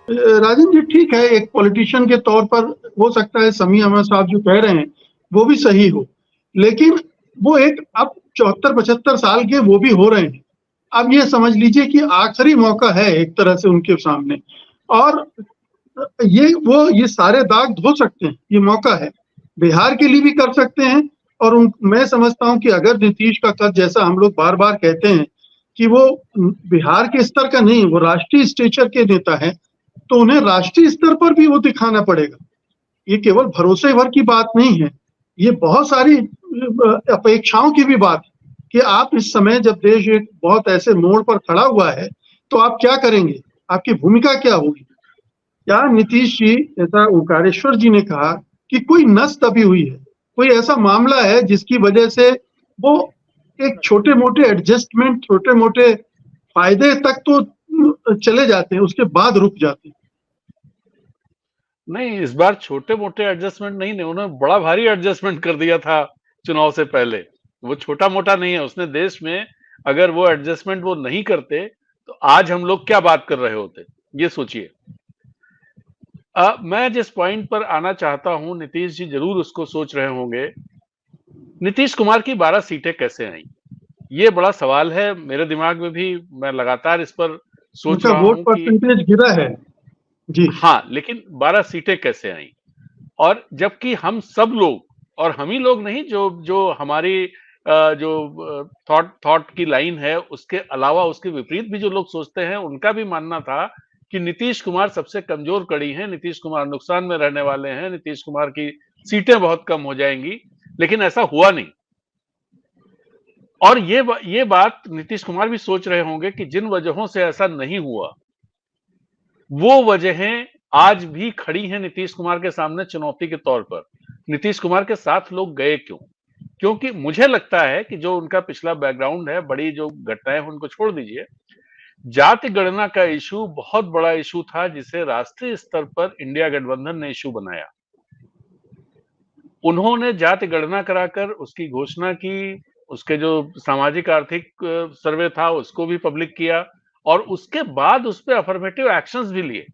राजन जी ठीक है, एक पॉलिटिशियन के तौर पर हो सकता है समी अहमद साहब जो कह रहे हैं वो भी सही हो, लेकिन वो एक अब 74-75 साल के वो भी हो रहे हैं। अब ये समझ लीजिए कि आखिरी मौका है एक तरह से उनके सामने, और ये सारे दाग धो सकते हैं, ये मौका है, बिहार के लिए भी कर सकते हैं। और मैं समझता हूं कि अगर नीतीश का कद, जैसा हम लोग बार बार कहते हैं कि वो बिहार के स्तर का नहीं, वो राष्ट्रीय स्टेचर के नेता है, तो उन्हें राष्ट्रीय स्तर पर भी वो दिखाना पड़ेगा। ये केवल भरोसे भर की बात नहीं है, ये बहुत सारी अपेक्षाओं की भी बात है कि आप इस समय जब देश एक बहुत ऐसे मोड़ पर खड़ा हुआ है, तो आप क्या करेंगे, आपकी भूमिका क्या होगी। क्या नीतीश जी, जैसा ओंकारेश्वर जी ने कहा कि कोई नस दबी हुई है, कोई ऐसा मामला है जिसकी वजह से वो एक छोटे मोटे एडजस्टमेंट, छोटे मोटे फायदे तक तो चले जाते हैं, उसके बाद रुक जाते हैं। नहीं, इस बार छोटे मोटे एडजस्टमेंट नहीं, उन्होंने बड़ा भारी एडजस्टमेंट कर दिया था चुनाव से पहले। वो छोटा मोटा नहीं है, उसने देश में अगर वो एडजस्टमेंट वो नहीं करते तो आज हम लोग क्या बात कर रहे होते, ये सोचिए। मैं जिस पॉइंट पर आना चाहता हूं, नीतीश जी जरूर उसको सोच रहे होंगे। नीतीश कुमार की 12 सीटें कैसे आई, ये बड़ा सवाल है मेरे दिमाग में भी। मैं लगातार इस पर सोच उनका रहा वोट हूं कि परसेंटेज गिरा है। जी। हाँ, लेकिन 12 सीटें कैसे आई। और जबकि हम सब लोग, और हम ही लोग नहीं, जो जो हमारी जो थॉट थॉट की लाइन है, उसके अलावा उसके विपरीत भी जो लोग सोचते हैं, उनका भी मानना था कि नीतीश कुमार सबसे कमजोर कड़ी हैं, नीतीश कुमार नुकसान में रहने वाले हैं, नीतीश कुमार की सीटें बहुत कम हो जाएंगी। लेकिन ऐसा हुआ नहीं। और ये बात नीतीश कुमार भी सोच रहे होंगे कि जिन वजहों से ऐसा नहीं हुआ, वो वजहें आज भी खड़ी हैं नीतीश कुमार के सामने चुनौती के तौर पर। नीतीश कुमार के साथ लोग गए क्यों? क्योंकि मुझे लगता है कि जो उनका पिछला बैकग्राउंड है, बड़ी जो घटनाएं हैं, उनको छोड़ दीजिए। जाति गणना का इशू बहुत बड़ा इशू था, जिसे राष्ट्रीय स्तर पर इंडिया गठबंधन ने इशू बनाया। उन्होंने जाति गणना कराकर उसकी घोषणा की, उसके जो सामाजिक आर्थिक सर्वे था उसको भी पब्लिक किया, और उसके बाद उस पर अफर्मेटिव एक्शंस भी लिए।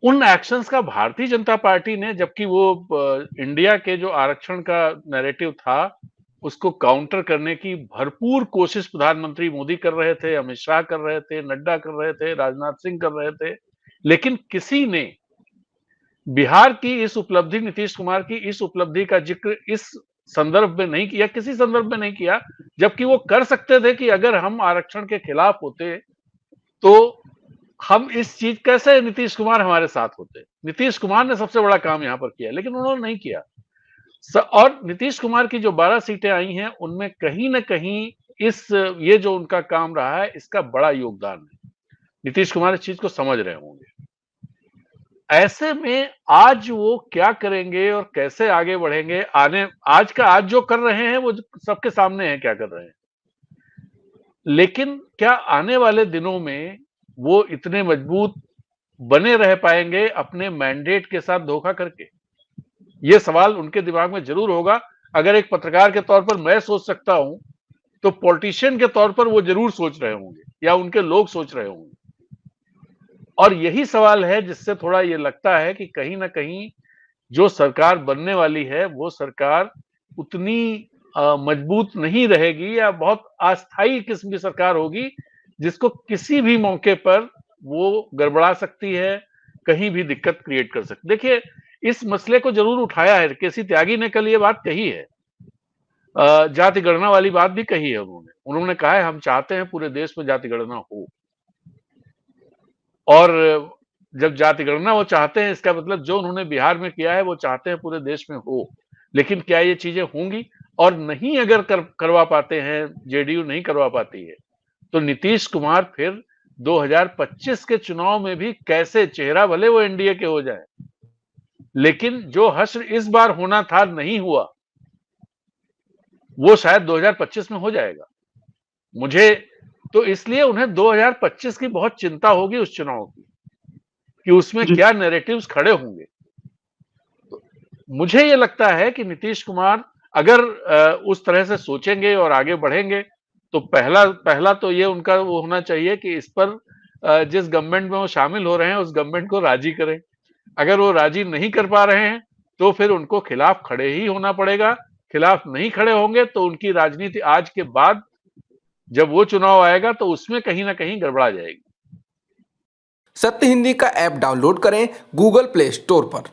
उन एक्शंस का भारतीय जनता पार्टी ने, जबकि वो इंडिया के जो आरक्षण का नैरेटिव था उसको काउंटर करने की भरपूर कोशिश प्रधानमंत्री मोदी कर रहे थे, अमित शाह कर रहे थे, नड्डा कर रहे थे, राजनाथ सिंह कर रहे थे, लेकिन किसी ने बिहार की इस उपलब्धि, नीतीश कुमार की इस उपलब्धि का जिक्र इस संदर्भ में नहीं किया, किसी संदर्भ में नहीं किया। जबकि वो कर सकते थे कि अगर हम आरक्षण के खिलाफ होते तो हम इस चीज कैसे, नीतीश कुमार हमारे साथ होते। नीतीश कुमार ने सबसे बड़ा काम यहां पर किया, लेकिन उन्होंने नहीं किया। और नीतीश कुमार की जो 12 सीटें आई हैं, उनमें कहीं ना कहीं इस ये जो उनका काम रहा है, इसका बड़ा योगदान है। नीतीश कुमार इस चीज को समझ रहे होंगे। ऐसे में आज वो क्या करेंगे और कैसे आगे बढ़ेंगे, आज जो कर रहे हैं वो सबके सामने है क्या कर रहे हैं। लेकिन क्या आने वाले दिनों में वो इतने मजबूत बने रह पाएंगे अपने मैंडेट के साथ धोखा करके? ये सवाल उनके दिमाग में जरूर होगा। अगर एक पत्रकार के तौर पर मैं सोच सकता हूं, तो पॉलिटिशियन के तौर पर वो जरूर सोच रहे होंगे, या उनके लोग सोच रहे होंगे। और यही सवाल है जिससे थोड़ा ये लगता है कि कहीं ना कहीं जो सरकार बनने वाली है, वो सरकार उतनी मजबूत नहीं रहेगी, या बहुत अस्थायी किस्म की सरकार होगी, जिसको किसी भी मौके पर वो गड़बड़ा सकती है, कहीं भी दिक्कत क्रिएट कर सकती। देखिए, इस मसले को जरूर उठाया है, केसी त्यागी ने कल ये बात कही है। जाति गणना वाली बात भी कही है उन्होंने। उन्होंने कहा है हम चाहते हैं पूरे देश में जाति गणना हो। और जब जाति गणना वो चाहते हैं, इसका मतलब जो उन्होंने बिहार में किया है वो चाहते हैं पूरे देश में हो। लेकिन क्या ये चीजें होंगी? और नहीं अगर करवा पाते हैं, जेडीयू नहीं करवा पाती है, तो नीतीश कुमार फिर 2025 के चुनाव में भी कैसे, चेहरा भले वो एनडीए के हो जाए, लेकिन जो हश्र इस बार होना था नहीं हुआ, वो शायद 2025 में हो जाएगा। मुझे तो इसलिए उन्हें 2025 की बहुत चिंता होगी उस चुनाव की, कि उसमें जी। क्या नैरेटिव्स खड़े होंगे। तो मुझे ये लगता है कि नीतीश कुमार अगर उस तरह से सोचेंगे और आगे बढ़ेंगे, तो पहला पहला तो ये उनका वो होना चाहिए कि इस पर जिस गवर्नमेंट में वो शामिल हो रहे हैं उस गवर्नमेंट को राजी करें। अगर वो राजी नहीं कर पा रहे हैं तो फिर उनको खिलाफ खड़े ही होना पड़ेगा। खिलाफ नहीं खड़े होंगे तो उनकी राजनीति आज के बाद जब वो चुनाव आएगा तो उसमें कहीं ना कहीं गड़बड़ा जाएगी। सत्य हिंदी का ऐप डाउनलोड करें गूगल प्ले स्टोर पर।